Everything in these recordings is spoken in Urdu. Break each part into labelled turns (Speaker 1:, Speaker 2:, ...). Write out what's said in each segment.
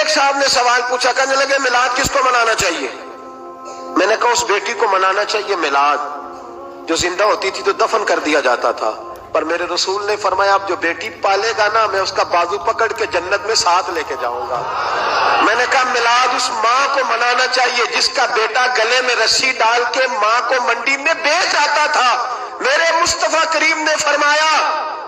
Speaker 1: ایک صاحب نے سوال پوچھا، کہنے لگے میلاد کس کو منانا چاہیے؟ میں نے کہا اس بیٹی کو منانا چاہیے میلاد جو زندہ ہوتی تھی تو دفن کر دیا جاتا تھا، پر میرے رسول نے فرمایا اب جو بیٹی پالے گا نا میں اس کا بازو پکڑ کے جنت میں ساتھ لے کے جاؤں گا۔ میں نے کہا میلاد اس ماں کو منانا چاہیے جس کا بیٹا گلے میں رسی ڈال کے ماں کو منڈی میں بیچ آتا تھا۔ میرے مصطفیٰ کریم نے فرمایا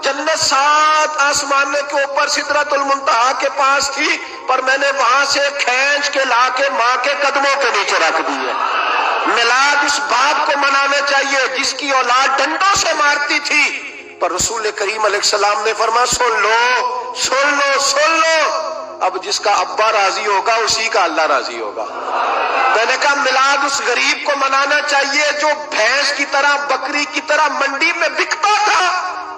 Speaker 1: جنت 7 آسمانوں کے اوپر سدرۃ المنتہا کے پاس تھی، پر میں نے وہاں سے کھینچ کے لا کے ماں کے قدموں کے نیچے رکھ دی ہے۔ میلاد اس باپ کو منانا چاہیے جس کی اولاد ڈنڈوں سے مارتی تھی، پر رسول کریم علیہ السلام نے فرمایا سن لو سن لو سن لو، اب جس کا ابا راضی ہوگا اسی کا اللہ راضی ہوگا۔ میں نے کہا میلاد اس غریب کو منانا چاہیے جو بھینس کی طرح بکری کی طرح منڈی میں بکتا تھا،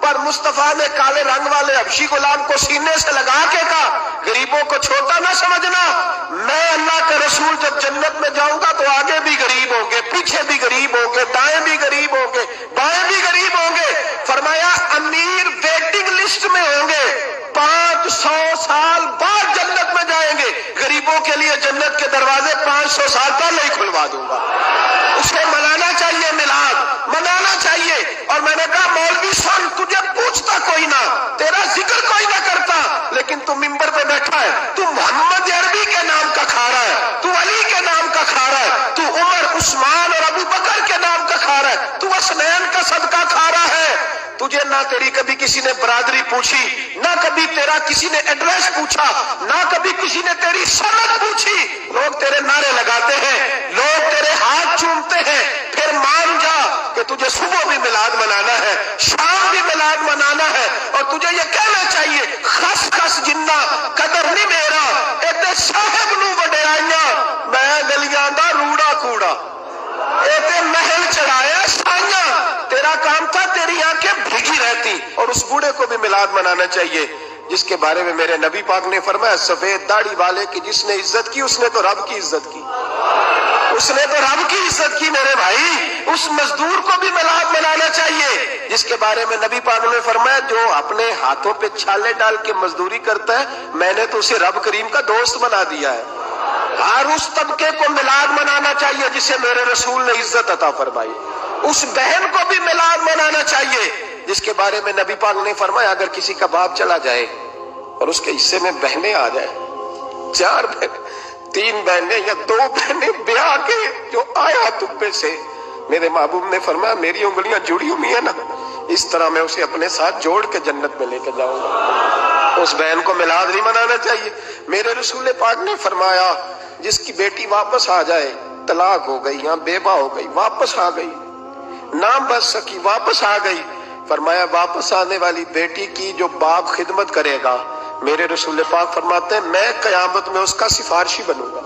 Speaker 1: پر مصطفیٰ نے کالے رنگ والے حبشی غلام کو سینے سے لگا کے کہا غریبوں کو چھوٹا نہ سمجھنا، میں اللہ کا رسول جب جنت میں جاؤں گا تو آگے بھی غریب ہوں گے، پیچھے بھی غریب ہوں گے، دائیں بھی غریب ہوں گے، بائیں بھی غریب ہوں گے۔ فرمایا امیر ویٹنگ لسٹ میں ہوں گے، 500 سال بعد جنت میں جائیں گے، غریبوں کے لیے جنت کے دروازے 500 سال پہلے ہی کھلوا دوں گا۔ اسے منانا چاہیے، میلاد منانا چاہیے۔ اور میں نے کہا مولوی سن، تجھے پوچھتا کوئی نہ، تیرا ذکر کوئی نہ کرتا، لیکن تو ممبر پہ بیٹھا ہے، تو محمد عربی کے نام کا کھا رہا ہے، تو علی کے نام کا کھا رہا ہے، تو عمر عثمان اور ابو بکر کے نام کا کھا رہا ہے، تو حسنین کا صدقہ کھا رہا ہے۔ تجھے نہ تیری کبھی کسی نے برادری پوچھی، نہ کبھی تیرا کسی نے ایڈریس پوچھا، نہ کبھی کسی نے تیری سند پوچھی، لوگ تیرے نعرے لگاتے ہیں، لوگ تیرے ہاتھ چومتے ہیں۔ پھر مان جا کہ تجھے صبح بھی میلاد منانا ہے، شام بھی میلاد منانا ہے، اور تجھے یہ کہنا چاہیے خس خس جنہ قدر نہیں میرا ایتے صاحب نو وڈیائیاں، میں گلیاں دا روڑا کوڑا ایتے محل چڑھایا سائیاں۔ تیرا کام تھا تیری آنکھیں بھیگی رہتی۔ اور اس بوڑھے کو بھی میلاد منانا چاہیے جس کے بارے میں میرے نبی پاک نے فرمایا سفید داڑھی والے کی جس نے عزت کی اس نے تو رب کی عزت کی، اس نے تو رب کی عزت کی میرے بھائی۔ اس مزدور کو بھی میلاد منانا چاہیے جس کے بارے میں نبی پاک نے فرمایا جو اپنے ہاتھوں پہ چھالے ڈال کے مزدوری کرتا ہے میں نے تو اسے رب کریم کا دوست بنا دیا ہے۔ ہر اس طبقے کو میلاد منانا چاہیے جسے میرے رسول نے عزت عطا فرمائی۔ اس بہن کو بھی میلاد منانا چاہیے جس کے بارے میں نبی پاک نے فرمایا اگر کسی کا باپ چلا جائے اور اس کے حصے میں بہنیں آ جائیں، 4 بہنیں، 3 بہنیں یا 2 بہنیں بیاہ کے جو آیا تم پہ سے، میرے محبوب نے فرمایا میری انگلیاں جڑی ہوئی ہیں نا، اس طرح میں اسے اپنے ساتھ جوڑ کے جنت میں لے کے جاؤں گا۔ اس بہن کو میلاد نہیں منانا چاہیے۔ میرے رسول پاک نے فرمایا جس کی بیٹی واپس آ جائے، طلاق ہو گئی یا بیوہ ہو گئی، واپس آ گئی، نہ بچ سکی واپس آ گئی، فرمایا واپس آنے والی بیٹی کی جو باپ خدمت کرے گا، میرے رسول پاک فرماتے ہیں میں قیامت میں اس کا سفارشی بنوں گا۔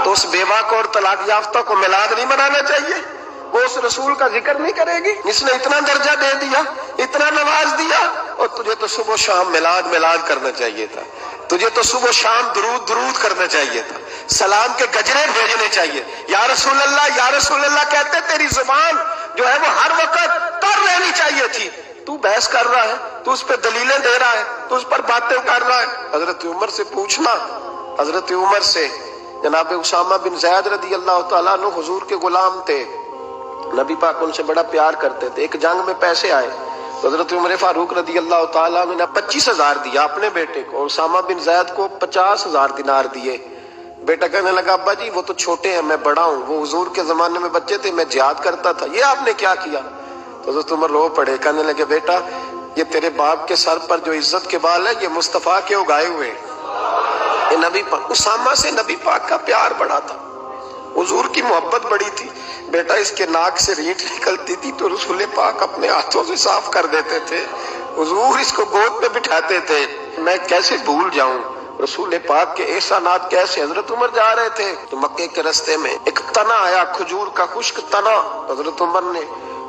Speaker 1: تو اس بیوہ کو اور طلاق یافتہ کو میلاد نہیں منانا چاہیے؟ وہ اس رسول کا ذکر نہیں کرے گی جس نے اتنا درجہ دے دیا، اتنا نواز دیا؟ اور تجھے تو صبح و شام میلاد میلاد کرنا چاہیے تھا، تجھے تو صبح و شام درود درود کرنا چاہیے تھا، سلام کے گجرے بھیجنے چاہیے، یا رسول اللہ کہتے تیری زبان جو ہے وہ ہر وقت تر رہنی چاہیے تھی، تو بحث کر رہا ہے، تو اس پہ دلیلیں دے رہا ہے، تو اس پر باتیں کر رہا ہے۔ حضرت عمر سے پوچھنا، حضرت عمر سے، جناب اسامہ بن زید رضی اللہ تعالیٰ عنہ حضور کے غلام تھے، نبی پاک ان سے بڑا پیار کرتے تھے۔ ایک جنگ میں پیسے آئے تو حضرت عمر فاروق رضی اللہ تعالیٰ عنہ نے 25,000 دیا اپنے بیٹے کو، اور اسامہ بن زید کو 50,000 دینار دیے۔ بیٹا کہنے لگا ابا جی وہ تو چھوٹے ہیں میں بڑا ہوں، وہ حضور کے زمانے میں بچے تھے میں جہاد کرتا تھا، یہ آپ نے کیا کیا؟ تو حضرت عمر رو پڑے، کہنے لگے بیٹا یہ تیرے باپ کے سر پر جو عزت کے بال ہے یہ مصطفیٰ کے اگائے ہوئے ہیں۔ یہ نبی پاک، اسامہ سے نبی پاک کا پیار بڑا تھا، حضور کی محبت بڑی تھی۔ بیٹا اس کے ناک سے ریٹ نکلتی تھی تو رسول پاک اپنے ہاتھوں سے صاف کر دیتے تھے، حضور اس کو گود پہ بٹھاتے تھے۔ میں کیسے بھول جاؤں رسول پاک کے احسانات کیسے۔ حضرت عمر جا رہے تھے تو مکے کے رستے میں ایک تنا آیا، کھجور کا خشک تنا، حضرت عمر نے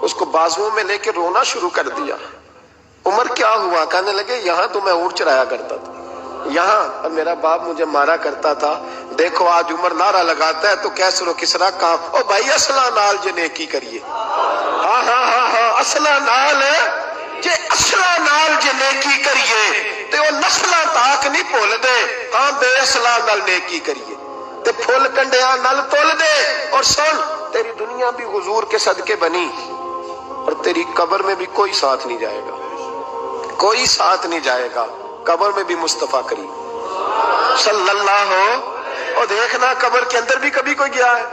Speaker 1: اس کو بازوؤں میں لے کے رونا شروع کر دیا۔ عمر کیا ہوا؟ کہنے لگے یہاں تو میں اونٹ چرایا کرتا تھا، یہاں اور میرا باپ مجھے مارا کرتا تھا، دیکھو آج عمر نعرہ لگاتا ہے تو کیسر و کسرا کام، او بھائی اصلہ نال جے نیکی کریے، ہاں اصلہ نال جے، اصلہ نال جے نیکی کریے، تے وہ نسلاں تاک نہیں بھول دے ہاں بے اصلاں نال نیکی کریے تے پھل کنڈیاں نال تول دے. اور سن تیری دنیا بھی حضور کے صدقے بنی اور تیری قبر میں بھی کوئی ساتھ نہیں جائے گا, کوئی ساتھ نہیں جائے گا. قبر میں بھی مصطفیٰ کریم صلی اللہ ہو. اور دیکھنا قبر کے اندر بھی کبھی کوئی گیا ہے؟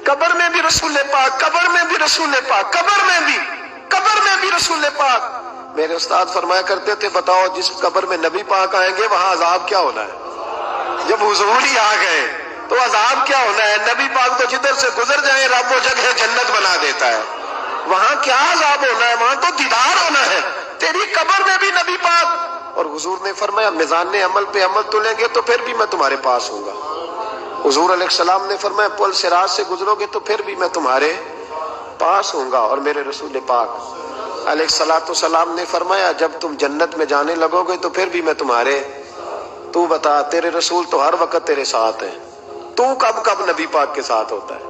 Speaker 1: قبر میں بھی رسول پاک, قبر میں بھی رسول پاک, قبر میں بھی رسول پاک. میرے استاد فرمایا کرتے تھے بتاؤ جس قبر میں نبی پاک آئیں گے وہاں عذاب کیا ہونا ہے؟ جب حضور ہی آ گئے تو عذاب کیا ہونا ہے؟ نبی پاک تو جدھر سے گزر جائیں رب وہ جگہ جنت بنا دیتا ہے. وہاں کیا عذاب ہونا ہے؟ وہاں تو دیدار ہونا ہے. تیری قبر میں بھی نبی پاک. اور حضور نے فرمایا میزان عمل پہ عمل تلیں گے تو پھر بھی میں تمہارے پاس ہوں گا. حضور علیہ السلام نے فرمایا پل صراط سے گزرو گے تو پھر بھی میں تمہارے پاس ہوں گا. اور میرے رسول پاک علیہ الصلوۃ والسلام نے فرمایا جب تم جنت میں جانے لگو گے تو پھر بھی میں تمہارے. تو بتا تیرے رسول تو ہر وقت تیرے ساتھ ہیں, تو کب کب نبی پاک کے ساتھ ہوتا ہے؟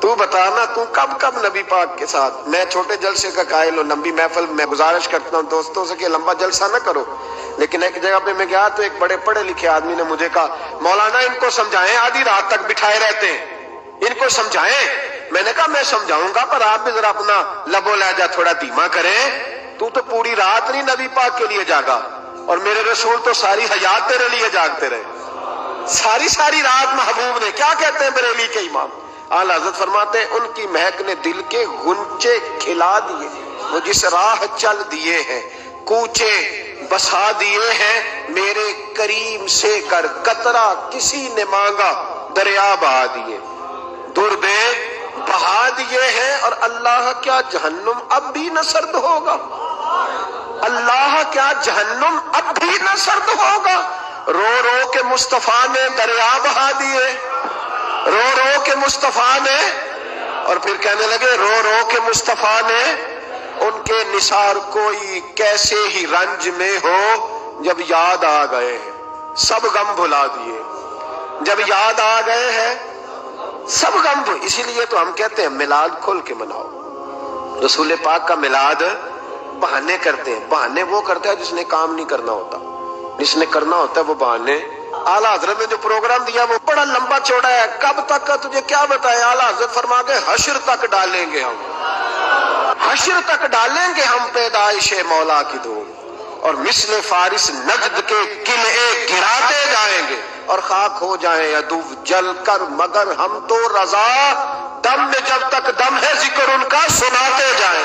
Speaker 1: تو بتانا تو کب کب نبی پاک کے ساتھ. میں چھوٹے جلسے کا قائل ہوں, لمبی محفل میں گزارش کرتا ہوں دوستوں سے کہ لمبا جلسہ نہ کرو. لیکن ایک جگہ پہ میں گیا تو ایک بڑے پڑھے لکھے آدمی نے مجھے کہا مولانا ان کو سمجھائیں, آدھی رات تک بٹھائے رہتے ہیں, ان کو سمجھائیں. میں نے کہا میں سمجھاؤں گا پر آپ بھی ذرا اپنا لب و لہجہ تھوڑا دھیما کریں. تو پوری رات نہیں نبی پاک کے لیے جاگا اور میرے رسول تو ساری حیات تیرے لیے جاگتے رہے, ساری رات محبوب نے. کیا کہتے ہیں بریلی کے امام اعلی حضرت فرماتے ہیں ان کی مہک نے دل کے غنچے کھلا دیے, وہ جس راہ چل دیے ہیں کوچے بسا دیے ہیں, میرے کریم سے کر قطرہ کسی نے مانگا دریا بہا دیے, دربے بہا دیے ہیں. اور اللہ کیا جہنم اب بھی نہ سرد ہوگا؟ اللہ کیا جہنم اب بھی نہ سرد ہوگا؟ رو رو کے مصطفیٰ نے دریا بہا دیے, رو رو کے مصطفیٰ نے. اور پھر کہنے لگے رو رو کے مصطفیٰ نے ان کے نثار کوئی کیسے ہی رنج میں ہو جب یاد آ گئے ہیں سب غم بھلا دیے, جب یاد آ گئے ہیں سب غم. اسی لیے تو ہم کہتے ہیں میلاد کھل کے مناؤ. رسول پاک کا میلاد بہانے کرتے ہیں, بہانے وہ کرتا ہے جس نے کام نہیں کرنا ہوتا, جس نے کرنا ہوتا ہے وہ بہانے. اعلیٰ حضرت نے جو پروگرام دیا وہ بڑا لمبا چوڑا ہے, کب تک کا تجھے کیا بتائے. اعلیٰ حضرت فرما کے حشر تک ڈالیں گے ہم, حشر تک ڈالیں گے ہم پیدائش مولا کی دھوم, اور مثل فارس نجد کے قلعے گراتے جائیں گے اور خاک ہو جائیں عدو جل کر, مگر ہم تو رضا دم میں جب تک دم ہے ذکر ان کا سناتے جائیں.